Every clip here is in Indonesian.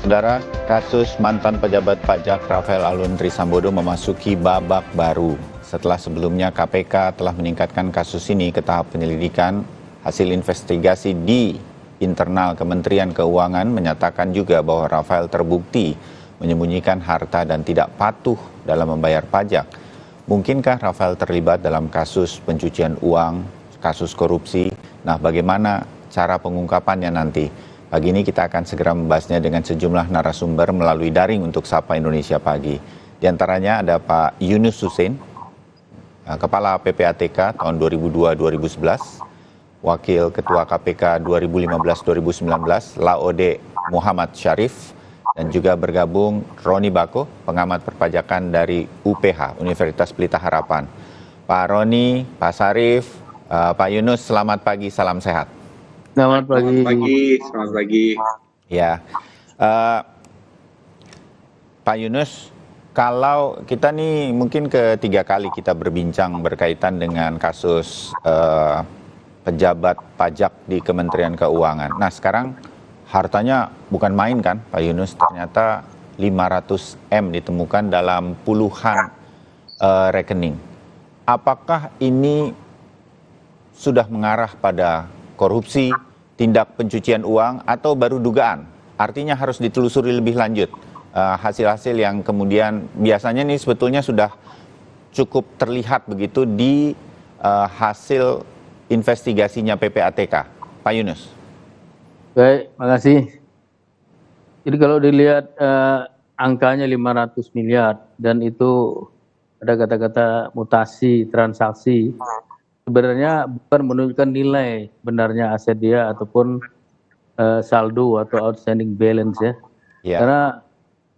Saudara, kasus mantan pejabat pajak Rafael Alun Trisambodo memasuki babak baru. Setelah sebelumnya KPK telah meningkatkan kasus ini ke tahap penyelidikan, hasil investigasi di internal Kementerian Keuangan menyatakan juga bahwa Rafael terbukti menyembunyikan harta dan tidak patuh dalam membayar pajak. Mungkinkah Rafael terlibat dalam kasus pencucian uang, kasus korupsi? Nah, bagaimana cara pengungkapannya nanti? Pagi ini kita akan segera membahasnya dengan sejumlah narasumber melalui daring untuk Sapa Indonesia Pagi. Di antaranya ada Pak Yunus Husein, Kepala PPATK tahun 2002-2011, Wakil Ketua KPK 2015-2019, Laode Muhammad Syarif, dan juga bergabung Roni Bako, pengamat perpajakan dari UPH, Universitas Pelita Harapan. Pak Roni, Pak Syarif, Pak Yunus, selamat pagi, salam sehat. Selamat pagi. Selamat pagi. Ya, Pak Yunus, kalau kita nih mungkin ketiga kali kita berbincang berkaitan dengan kasus pejabat pajak di Kementerian Keuangan. Nah, sekarang hartanya bukan main kan, Pak Yunus, ternyata 500 M ditemukan dalam puluhan rekening. Apakah ini sudah mengarah pada korupsi, tindak pencucian uang, atau baru dugaan? Artinya harus ditelusuri lebih lanjut hasil-hasil yang kemudian biasanya ini sebetulnya sudah cukup terlihat begitu di hasil investigasinya PPATK. Pak Yunus. Baik, makasih. Jadi kalau dilihat angkanya 500 miliar dan itu ada kata-kata mutasi, transaksi, sebenarnya bukan menunjukkan nilai benarnya aset dia ataupun saldo atau outstanding balance ya. Ya. Karena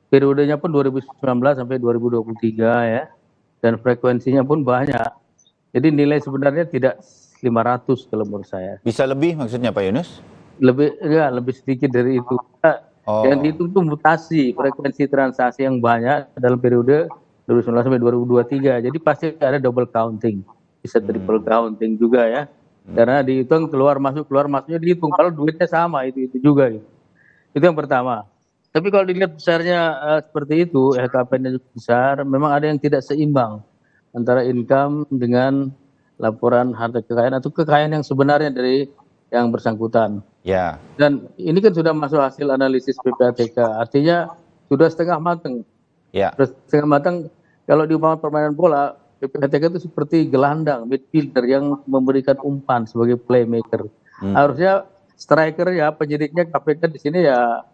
periodenya pun 2019 sampai 2023 ya. Dan frekuensinya pun banyak. Jadi nilai sebenarnya tidak 500 kalau menurut saya. Bisa lebih maksudnya Pak Yunus? Lebih sedikit dari itu. Dan itu tuh mutasi, frekuensi transaksi yang banyak dalam periode 2019 sampai 2023. Jadi pasti ada double counting. Bisa triple counting juga ya, karena dihitung keluar masuknya dihitung, kalau duitnya sama itu juga gitu. Itu yang pertama. Tapi kalau dilihat besarnya seperti itu, LHKPN-nya cukup besar, memang ada yang tidak seimbang antara income dengan laporan harta kekayaan atau kekayaan yang sebenarnya dari yang bersangkutan. Ya. Dan ini kan sudah masuk hasil analisis PPATK, artinya sudah setengah matang. Ya. Sudah setengah matang. Kalau di permainan bola, PPATK itu seperti gelandang, midfielder yang memberikan umpan sebagai playmaker. Harusnya striker ya, penyidiknya KPK di sini ya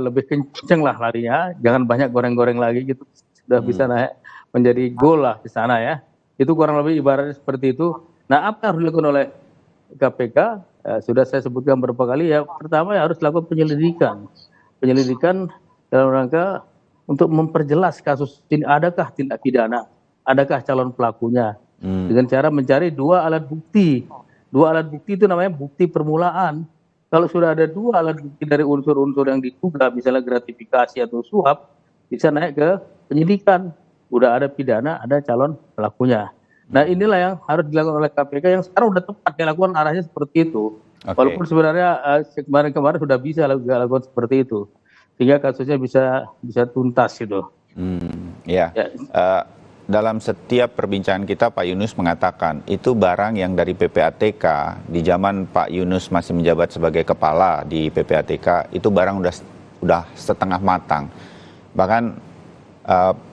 lebih kenceng lah larinya, jangan banyak goreng-goreng lagi gitu, sudah bisa naik menjadi gol lah di sana ya. Itu kurang lebih ibaratnya seperti itu. Nah, apa yang harus dilakukan oleh KPK? Sudah saya sebutkan beberapa kali ya. Pertama ya harus lakukan penyelidikan dalam rangka untuk memperjelas kasus ini, adakah tindak pidana, adakah calon pelakunya, dengan cara mencari dua alat bukti. Dua alat bukti itu namanya bukti permulaan. Kalau sudah ada dua alat bukti dari unsur-unsur yang diduga, misalnya gratifikasi atau suap, bisa naik ke penyidikan. Udah ada pidana, ada calon pelakunya. Nah, inilah yang harus dilakukan oleh KPK yang sekarang sudah tepat dilakukan, arahnya seperti itu. Okay. Walaupun sebenarnya kemarin-kemarin sudah bisa lakukan seperti itu, sehingga kasusnya bisa tuntas gitu. Ya. Dalam setiap perbincangan kita, Pak Yunus mengatakan itu barang yang dari PPATK di zaman Pak Yunus masih menjabat sebagai kepala di PPATK, itu barang udah setengah matang. Bahkan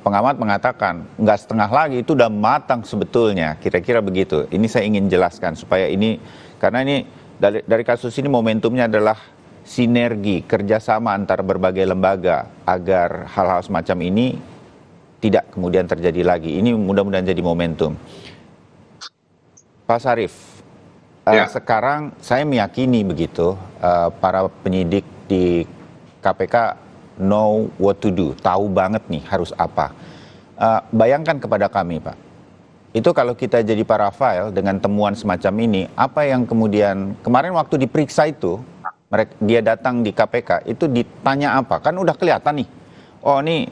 pengamat mengatakan nggak setengah lagi, itu udah matang sebetulnya, kira-kira begitu. Ini saya ingin jelaskan supaya ini, karena ini dari kasus ini momentumnya adalah sinergi kerjasama antar berbagai lembaga agar hal-hal semacam ini tidak kemudian terjadi lagi. Ini mudah-mudahan jadi momentum. Pak Syarif, sekarang saya meyakini begitu para penyidik di KPK know what to do, tahu banget nih harus apa. Bayangkan kepada kami, Pak, itu kalau kita jadi Pak Rafael dengan temuan semacam ini, apa yang kemudian kemarin waktu diperiksa itu, dia datang di KPK, itu ditanya apa? Kan udah kelihatan nih, oh nih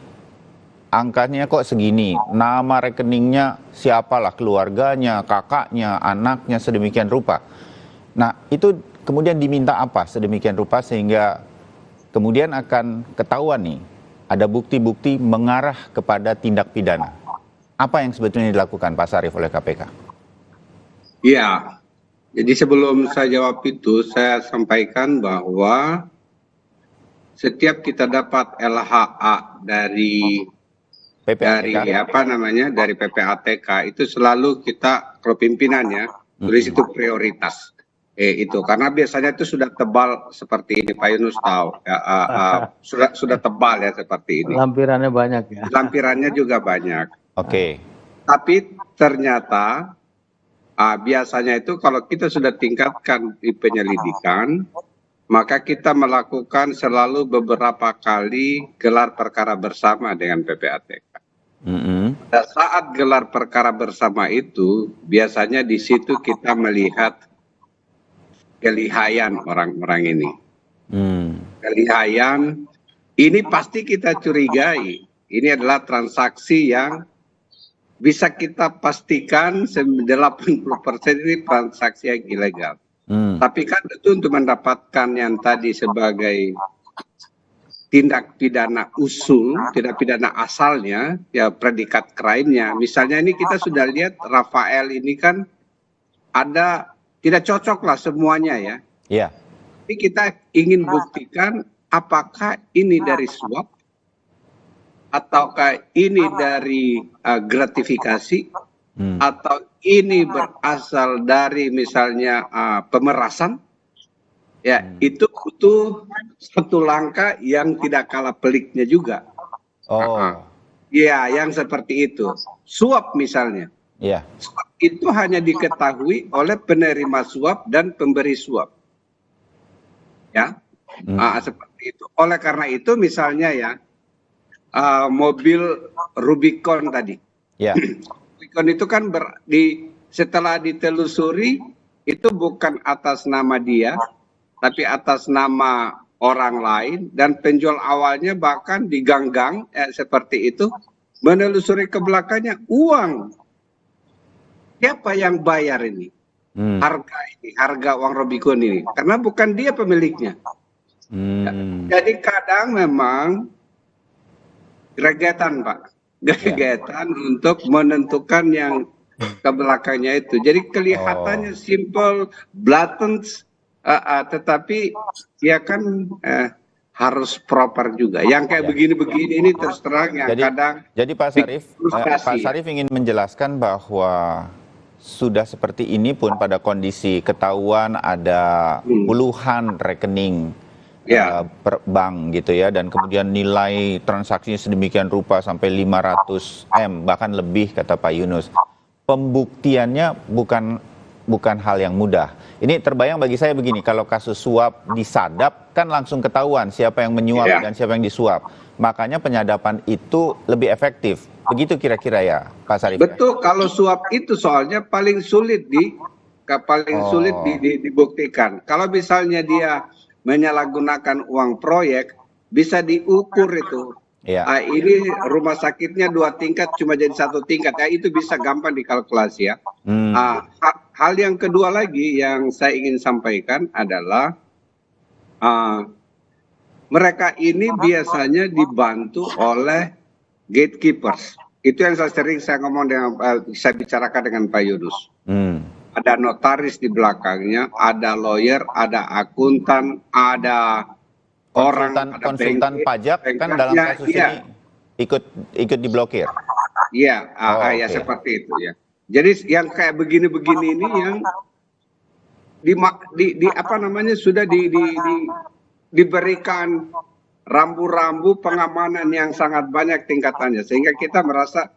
angkanya kok segini, nama rekeningnya siapalah, keluarganya, kakaknya, anaknya, sedemikian rupa. Nah, itu kemudian diminta apa sedemikian rupa sehingga kemudian akan ketahuan nih, ada bukti-bukti mengarah kepada tindak pidana. Apa yang sebetulnya dilakukan Pak Sarif oleh KPK? Iya, jadi sebelum saya jawab itu, saya sampaikan bahwa setiap kita dapat LHA dari PPATK? dari PPATK itu selalu kita kalau pimpinannya tulis itu prioritas. Itu karena biasanya itu sudah tebal seperti ini, Pak Yunus tahu ya, sudah tebal ya seperti ini. Lampirannya banyak ya. Lampirannya juga banyak. Oke. Tapi ternyata biasanya itu kalau kita sudah tingkatkan di penyelidikan, maka kita melakukan selalu beberapa kali gelar perkara bersama dengan PPATK. Pada saat gelar perkara bersama itu, biasanya di situ kita melihat kelihayan orang-orang ini. Kelihayan, ini pasti kita curigai. Ini adalah transaksi yang bisa kita pastikan 80% ini transaksi yang ilegal. Tapi kan itu untuk mendapatkan yang tadi sebagai tindak pidana usul, tindak pidana asalnya, ya predikat crime-nya. Misalnya ini kita sudah lihat Rafael ini kan ada tidak cocok lah semuanya ya. Iya. Tapi kita ingin buktikan apakah ini dari suap ataukah ini dari gratifikasi atau ini berasal dari misalnya pemerasan. Ya, itu butuh satu langkah yang tidak kalah peliknya juga. Iya, yang seperti itu. Suap misalnya. Iya. Suap itu hanya diketahui oleh penerima suap dan pemberi suap. Ya, seperti itu. Oleh karena itu misalnya ya, mobil Rubicon tadi. Ya. Rubicon itu kan setelah ditelusuri itu bukan atas nama dia, tapi atas nama orang lain, dan penjual awalnya bahkan diganggang seperti itu, menelusuri ke belakangnya uang. Siapa yang bayar ini? Harga uang Rubicon ini, karena bukan dia pemiliknya. Jadi kadang memang gregetan, Pak, gregetan untuk menentukan yang ke belakangnya itu. Jadi kelihatannya simple, blatant, tetapi ya kan harus proper juga. Yang kayak begini-begini ini terus terang yang kadang. Jadi Pak Sarif ingin menjelaskan bahwa sudah seperti ini pun pada kondisi ketahuan ada puluhan rekening per bank gitu ya, dan kemudian nilai transaksinya sedemikian rupa sampai 500 M bahkan lebih kata Pak Yunus. Pembuktiannya bukan hal yang mudah. Ini terbayang bagi saya begini, kalau kasus suap disadap kan langsung ketahuan siapa yang menyuap dan siapa yang disuap. Makanya penyadapan itu lebih efektif. Begitu kira-kira ya, Pak Sarif? Betul, kalau suap itu soalnya paling sulit dibuktikan. Kalau misalnya dia menyalahgunakan uang proyek, bisa diukur itu. Ini rumah sakitnya 2 tingkat cuma jadi 1 tingkat, ya itu bisa gampang dikalkulasi ya. Hal yang kedua lagi yang saya ingin sampaikan adalah mereka ini biasanya dibantu oleh gatekeepers. Itu yang saya ngomong saya bicarakan dengan Pak Yunus. Ada notaris di belakangnya, ada lawyer, ada akuntan, ada konsultan pajak kan dalam kasus ini ikut diblokir. Iya, ya seperti itu ya. Jadi yang kayak begini-begini ini yang sudah diberikan rambu-rambu pengamanan yang sangat banyak tingkatannya, sehingga kita merasa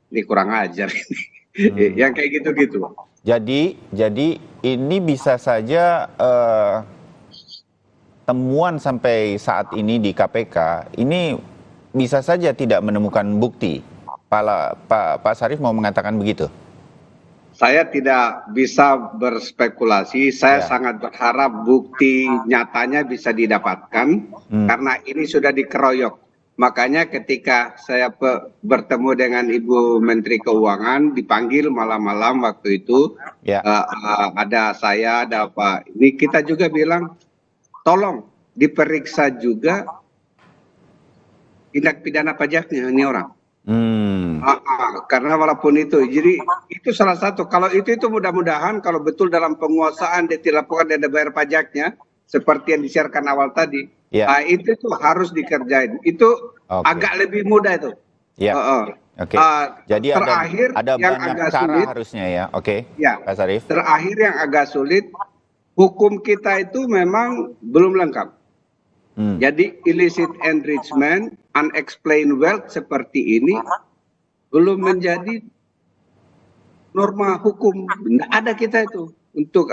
ini kurang ajar ini. Yang kayak gitu-gitu. Jadi ini bisa saja temuan sampai saat ini di KPK ini bisa saja tidak menemukan bukti. Pak Sarif mau mengatakan begitu? Saya tidak bisa berspekulasi. Saya sangat berharap bukti nyatanya bisa didapatkan karena ini sudah dikeroyok. Makanya ketika saya bertemu dengan Ibu Menteri Keuangan, dipanggil malam-malam waktu itu, ada saya, ada Pak. Ini kita juga bilang, tolong diperiksa juga tindak pidana pajaknya ini orang. Karena walaupun itu, jadi itu salah satu. Kalau itu mudah-mudahan kalau betul dalam penguasaan dia dilakukan dan dia bayar pajaknya, seperti yang disiarkan awal tadi, itu harus dikerjain. Itu agak lebih mudah itu. Jadi terakhir ada yang banyak agak cara sulit, harusnya ya. Pak Sarif. Terakhir yang agak sulit, hukum kita itu memang belum lengkap. Jadi illicit enrichment, unexplained wealth seperti ini belum menjadi norma hukum. Tidak ada kita itu untuk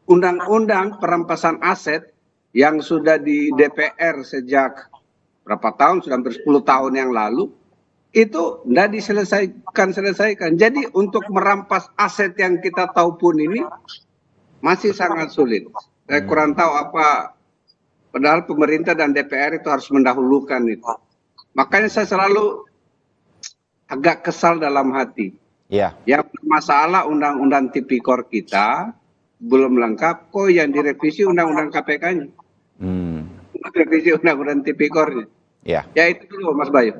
undang-undang perampasan aset yang sudah di DPR sejak berapa tahun, sudah hampir 10 tahun yang lalu, itu tidak diselesaikan. Jadi untuk merampas aset yang kita tahu pun ini masih sangat sulit. Saya kurang tahu apa. Padahal pemerintah dan DPR itu harus mendahulukan itu. Makanya saya selalu agak kesal dalam hati. Yang masalah undang-undang tipikor kita belum lengkap, kok yang direvisi undang-undang KPK-nya. Revisi undang-undang tipikornya. Ya itu dulu Mas Bayu.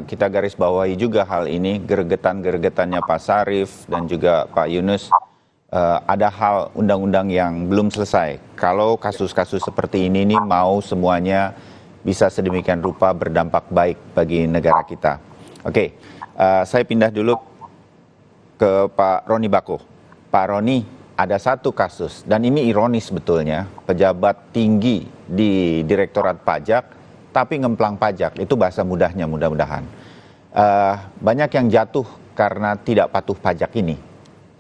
Kita garis bawahi juga hal ini, geregetan-geregetannya Pak Sarif dan juga Pak Yunus. Ada hal undang-undang yang belum selesai. Kalau kasus-kasus seperti ini nih mau semuanya bisa sedemikian rupa berdampak baik bagi negara kita. Saya pindah dulu ke Pak Roni Bako. Pak Roni, ada satu kasus dan ini ironis sebetulnya, pejabat tinggi di Direktorat Pajak tapi ngemplang pajak, itu bahasa mudahnya mudah-mudahan. Banyak yang jatuh karena tidak patuh pajak ini.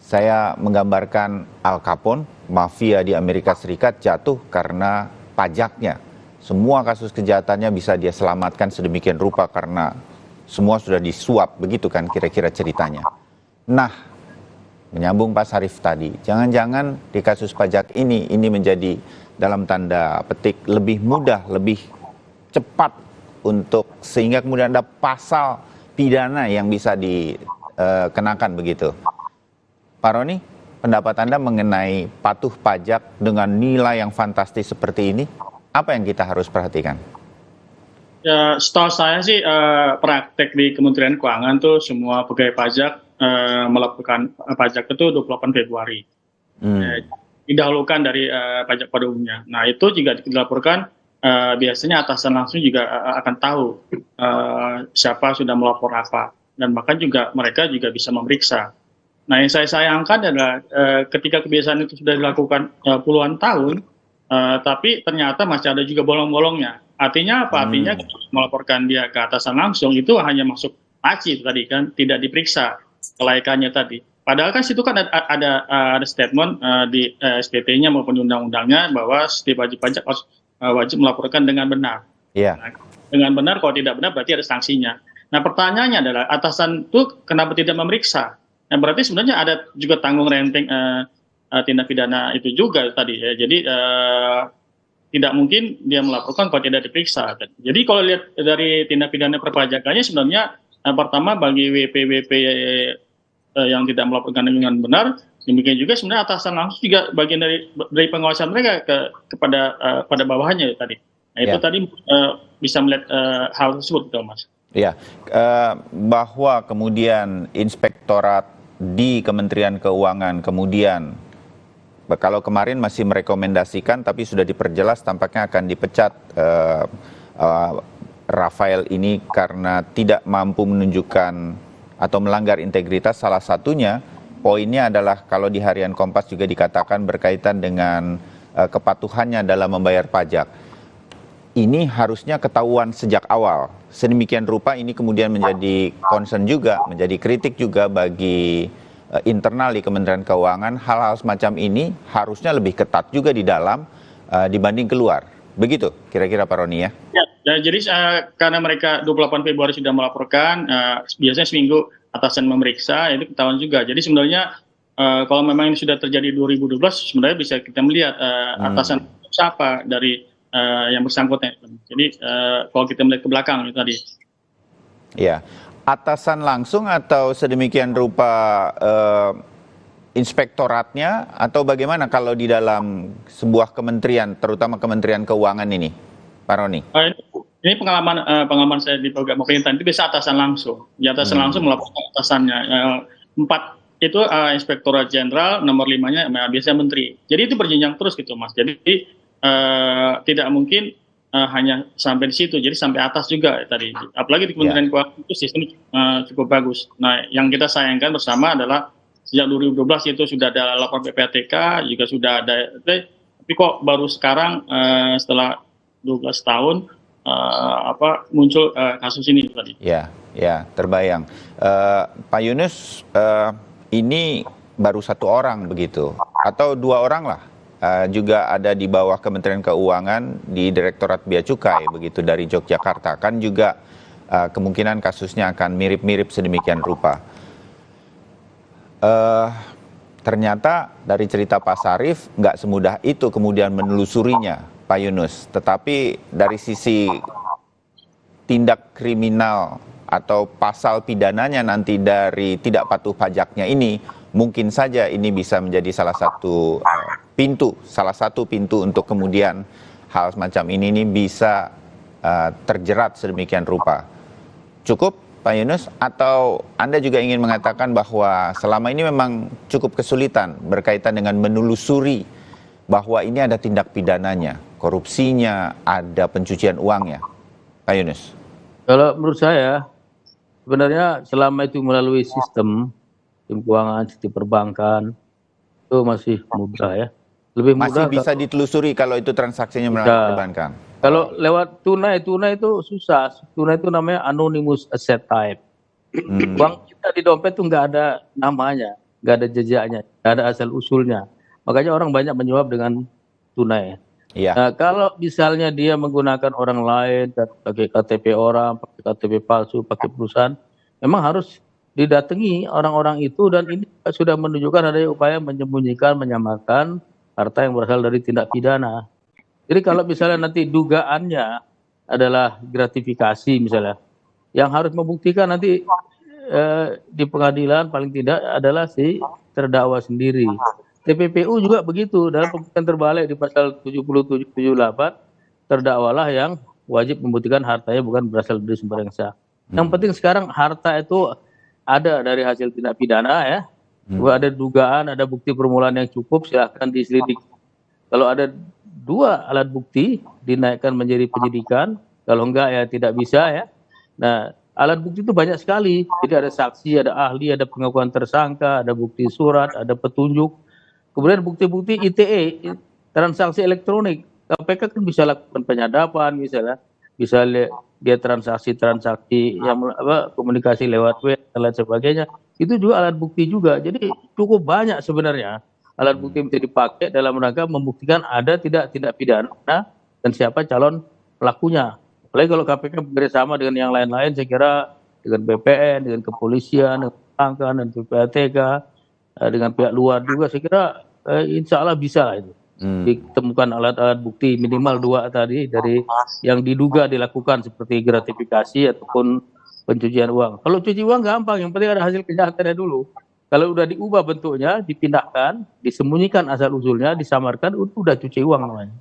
Saya menggambarkan Al Capone, mafia di Amerika Serikat jatuh karena pajaknya. Semua kasus kejahatannya bisa dia selamatkan sedemikian rupa karena semua sudah disuap, begitu kan kira-kira ceritanya. Nah, menyambung Pak Sarif tadi, jangan-jangan di kasus pajak ini menjadi dalam tanda petik lebih mudah, lebih cepat untuk sehingga kemudian ada pasal pidana yang bisa dikenakan begitu. Pak Roni, pendapat Anda mengenai patuh pajak dengan nilai yang fantastis seperti ini, apa yang kita harus perhatikan? Ya, setahu saya sih praktek di Kementerian Keuangan tuh semua pegawai pajak melakukan pajak itu 28 Februari. Didahulukan dari pajak pada umumnya. Nah itu juga dilaporkan biasanya atasan langsung juga akan tahu siapa sudah melapor apa. Dan bahkan juga mereka juga bisa memeriksa. Nah yang saya sayangkan adalah ketika kebiasaan itu sudah dilakukan puluhan tahun, tapi ternyata masih ada juga bolong-bolongnya. Artinya apa? Artinya melaporkan dia ke atasan langsung itu hanya masuk laci tadi kan, tidak diperiksa kelaikannya tadi. Padahal kan situ kan ada statement di SPT-nya maupun undang-undangnya bahwa setiap wajib pajak harus wajib melaporkan dengan benar. Nah, dengan benar, kalau tidak benar berarti ada sanksinya. Nah pertanyaannya adalah atasan itu kenapa tidak memeriksa? Nah, berarti sebenarnya ada juga tanggung renteng tindak pidana itu juga tadi ya. Jadi tidak mungkin dia melaporkan kalau tidak diperiksa. Jadi kalau lihat dari tindak pidana perpajakannya sebenarnya pertama bagi WP yang tidak melaporkan dengan benar, demikian juga sebenarnya atasan langsung juga bagian dari pengawasan mereka kepada pada bawahannya tadi. Nah itu tadi bisa melihat hal tersebut, Mas. Bahwa kemudian inspektorat di Kementerian Keuangan kemudian kalau kemarin masih merekomendasikan tapi sudah diperjelas tampaknya akan dipecat Rafael ini karena tidak mampu menunjukkan atau melanggar integritas. Salah satunya poinnya adalah kalau di Harian Kompas juga dikatakan berkaitan dengan kepatuhannya dalam membayar pajak. Ini harusnya ketahuan sejak awal. Sedemikian rupa ini kemudian menjadi concern juga, menjadi kritik juga bagi internal di Kementerian Keuangan. Hal-hal semacam ini harusnya lebih ketat juga di dalam dibanding keluar. Begitu kira-kira Pak Roni ya? Ya, jadi karena mereka 28 Februari sudah melaporkan, biasanya seminggu atasan memeriksa, itu ketahuan juga. Jadi sebenarnya kalau memang ini sudah terjadi 2012, sebenarnya bisa kita melihat atasan siapa dari yang bersangkutan. Jadi kalau kita melihat ke belakang itu tadi. Ya, atasan langsung atau sedemikian rupa inspektoratnya atau bagaimana kalau di dalam sebuah kementerian, terutama Kementerian Keuangan ini, Pak Roni? Ini pengalaman saya di program pemerintahan itu bisa atasan langsung. Di atasan langsung melaporkan atasannya. 4 itu Inspektorat Jenderal, nomor 5-nya biasanya Menteri. Jadi itu berjenjang terus gitu, Mas. Jadi tidak mungkin hanya sampai di situ, jadi sampai atas juga tadi. Apalagi di Kementerian Keuangan itu sistem cukup bagus. Nah, yang kita sayangkan bersama adalah sejak 2012 itu sudah ada lapor PPATK, juga sudah ada, tapi kok baru sekarang setelah 12 tahun muncul kasus ini tadi. Ya, terbayang. Pak Yunus, ini baru 1 orang begitu, atau 2 orang lah? Juga ada di bawah Kementerian Keuangan di Direktorat Bea Cukai begitu dari Yogyakarta, kan juga kemungkinan kasusnya akan mirip-mirip sedemikian rupa. Ternyata dari cerita Pak Sarif nggak semudah itu kemudian menelusurinya, Pak Yunus. Tetapi dari sisi tindak kriminal atau pasal pidananya nanti dari tidak patuh pajaknya ini, mungkin saja ini bisa menjadi salah satu pintu untuk kemudian hal semacam ini bisa terjerat sedemikian rupa. Cukup, Pak Yunus, atau Anda juga ingin mengatakan bahwa selama ini memang cukup kesulitan berkaitan dengan menelusuri bahwa ini ada tindak pidananya, korupsinya, ada pencucian uangnya, Pak Yunus? Kalau menurut saya, sebenarnya selama itu melalui sistem keuangan, sistem perbankan, itu masih mudah ya. Lebih mudah. Masih bisa ditelusuri kalau itu transaksinya melalui perbankan. Kalau lewat tunai itu susah. Tunai itu namanya anonymous asset type. Uang kita di dompet itu nggak ada namanya, nggak ada jejaknya, nggak ada asal usulnya. Makanya orang banyak menyuap dengan tunai. Iya. Nah, kalau misalnya dia menggunakan orang lain, pakai KTP orang, pakai KTP palsu, pakai perusahaan, memang harus didatangi orang-orang itu, dan ini sudah menunjukkan ada upaya menyembunyikan, menyamakan harta yang berasal dari tindak pidana. Jadi kalau misalnya nanti dugaannya adalah gratifikasi misalnya, yang harus membuktikan nanti di pengadilan paling tidak adalah si terdakwa sendiri. TPPU juga begitu, dalam pembuktian terbalik di pasal 77-78, terdakwalah yang wajib membuktikan hartanya bukan berasal dari sumber yang sah. Yang penting sekarang harta itu ada dari hasil tindak pidana ya. Ada dugaan, ada bukti permulaan yang cukup, silahkan diselidiki. Kalau ada 2 alat bukti, dinaikkan menjadi penyidikan. Kalau enggak ya tidak bisa ya. Nah, alat bukti itu banyak sekali. Jadi ada saksi, ada ahli, ada pengakuan tersangka, ada bukti surat, ada petunjuk. Kemudian bukti-bukti ITE, transaksi elektronik. KPK kan bisa lakukan penyadapan misalnya. Bisa dia transaksi yang komunikasi lewat web dan lain sebagainya. Itu juga alat bukti juga. Jadi cukup banyak sebenarnya alat bukti yang bisa dipakai dalam rangka membuktikan ada tidak pidana dan siapa calon pelakunya. Apalagi kalau KPK bekerjasama dengan yang lain-lain, saya kira dengan BPN, dengan kepolisian, dengan perbankan, dan PPATK, dengan pihak luar juga, saya kira insya Allah bisa lah itu. Ditemukan alat-alat bukti minimal 2 tadi dari yang diduga dilakukan seperti gratifikasi ataupun pencucian uang. Kalau cuci uang gampang, yang penting ada hasil kejahatannya dulu. Kalau udah diubah bentuknya, dipindahkan, disembunyikan asal usulnya, disamarkan, udah cuci uang namanya.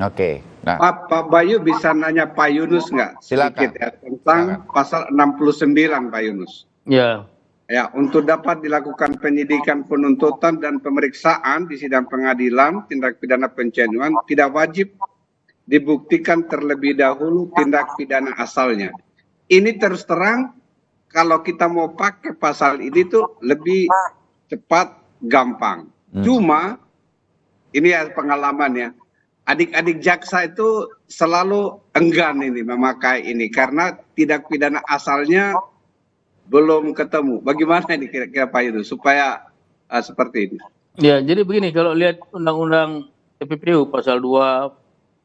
Oke. Nah, Pak Bayu bisa nanya Pak Yunus nggak sedikit ya tentang pasal 69, Pak Yunus? Ya. Ya, untuk dapat dilakukan penyidikan, penuntutan, dan pemeriksaan di sidang pengadilan tindak pidana pencucian uang tidak wajib dibuktikan terlebih dahulu tindak pidana asalnya. Ini terus terang, kalau kita mau pakai pasal ini tuh lebih cepat, gampang. Cuma, ini ya pengalaman ya, adik-adik jaksa itu selalu enggan ini memakai ini, karena tindak pidana asalnya belum ketemu. Bagaimana ini kira-kira Pak Yunus supaya seperti ini? Ya, jadi begini, kalau lihat undang-undang TPPU pasal 2,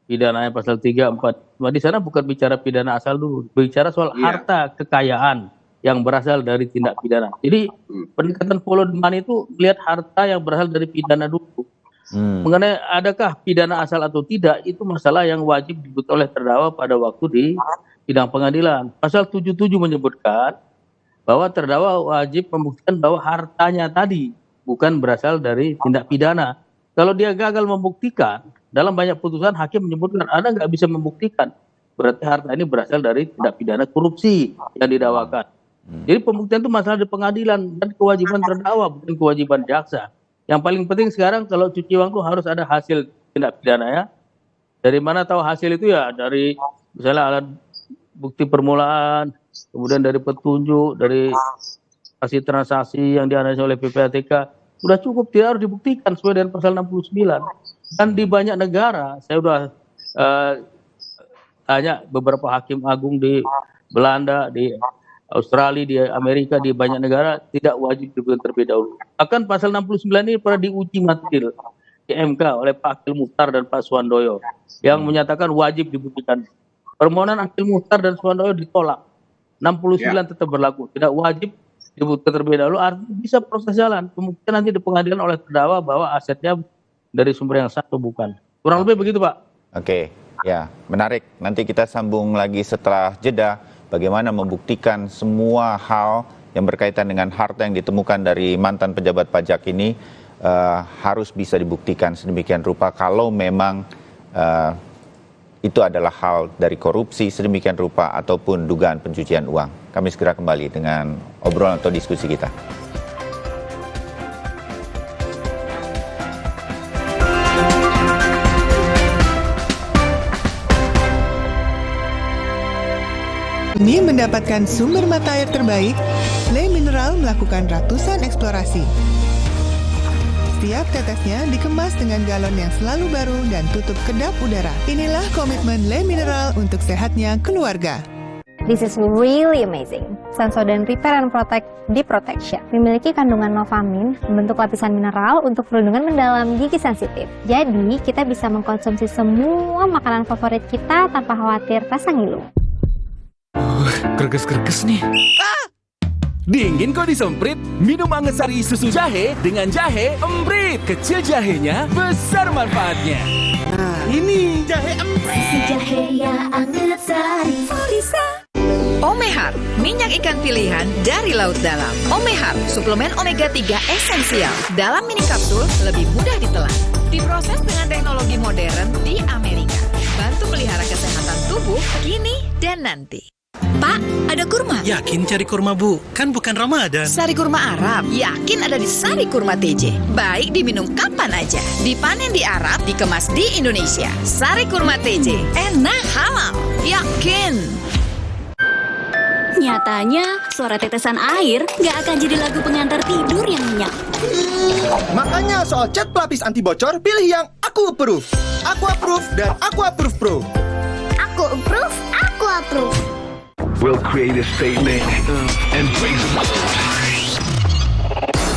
pidananya pasal 3, 4, di sana bukan bicara pidana asal dulu, bicara soal harta kekayaan yang berasal dari tindak pidana. Jadi pendekatan follow the money itu lihat harta yang berasal dari pidana dulu. Mengenai adakah pidana asal atau tidak, itu masalah yang wajib dibuktikan oleh terdakwa pada waktu di sidang pengadilan. Pasal 77 menyebutkan bahwa terdakwa wajib membuktikan bahwa hartanya tadi bukan berasal dari tindak pidana. Kalau dia gagal membuktikan, dalam banyak putusan hakim menyebutkan Anda nggak bisa membuktikan, berarti harta ini berasal dari tindak pidana korupsi yang didakwakan. Jadi pembuktian itu masalah di pengadilan dan kewajiban terdakwa, bukan kewajiban jaksa. Yang paling penting sekarang kalau cuci uang itu harus ada hasil tindak pidana ya. Dari mana tahu hasil itu ya? Dari misalnya alat bukti permulaan, kemudian dari petunjuk, dari hasil transaksi yang dianalisa oleh PPATK. Sudah cukup, tidak harus dibuktikan sesuai dengan pasal 69. Dan di banyak negara, saya sudah tanya beberapa hakim agung di Belanda, di Australia, di Amerika, di banyak negara tidak wajib dibuktikan terlebih dahulu. Bahkan pasal 69 ini pernah diuji materil di MK oleh Pak Akil Mukhtar dan Pak Suwandoyo yang menyatakan wajib dibuktikan. Permohonan Akil Mukhtar dan Suwandoyo ditolak. 69 tetap berlaku, tidak wajib dibuktikan terlebih dahulu, artinya bisa proses jalan. Kemudian nanti di pengadilan oleh terdakwa bahwa asetnya dari sumber yang satu bukan. Kurang lebih begitu, Pak. Oke, ya menarik. Nanti kita sambung lagi setelah jeda. Bagaimana membuktikan semua hal yang berkaitan dengan harta yang ditemukan dari mantan pejabat pajak ini harus bisa dibuktikan sedemikian rupa kalau memang itu adalah hal dari korupsi sedemikian rupa ataupun dugaan pencucian uang. Kami segera kembali dengan obrolan atau diskusi kita. Demi mendapatkan sumber mata air terbaik, Le Mineral melakukan ratusan eksplorasi. Setiap tetesnya dikemas dengan galon yang selalu baru dan tutup kedap udara. Inilah komitmen Le Mineral untuk sehatnya keluarga. This is really amazing. Sensodyne Repair and Protect Deep Protection memiliki kandungan novamin, membentuk lapisan mineral untuk perlindungan mendalam gigi sensitif. Jadi, kita bisa mengkonsumsi semua makanan favorit kita tanpa khawatir rasa ngilu. Greges-greges nih. Dingin kok disemprit? Minum Angesari susu jahe dengan jahe emprit. Kecil jahenya, besar manfaatnya. Nah, ini jahe emprit. Susu jahe ya Angesari. Omehar, minyak ikan pilihan dari laut dalam. Omehar, suplemen omega 3 esensial. Dalam mini kapsul, lebih mudah ditelan. Diproses dengan teknologi modern di Amerika. Bantu pelihara kesehatan tubuh kini dan nanti. Pak, ada kurma? Yakin cari kurma, Bu? Kan bukan Ramadan. Sari kurma Arab? Yakin ada di Sari Kurma TJ. Baik diminum kapan aja. Dipanen di Arab, dikemas di Indonesia. Sari Kurma TJ. Enak, halal. Yakin. Nyatanya, suara tetesan air nggak akan jadi lagu pengantar tidur yang nyenyak. Makanya soal cat pelapis anti bocor, pilih yang Aku Approve. Aku Approve dan Aku Approve Pro. Aku approve, aku approve. We'll create a statement and raise the world.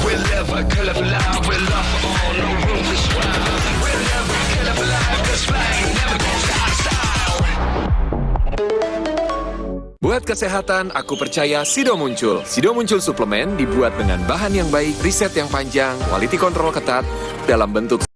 We'll never kill up loud. We'll love for all, no room to swallow. We'll never kill up loud. Cause flying never gonna stop style. Buat kesehatan, aku percaya Sido Muncul. Sido Muncul suplemen dibuat dengan bahan yang baik, riset yang panjang, quality control ketat, dalam bentuk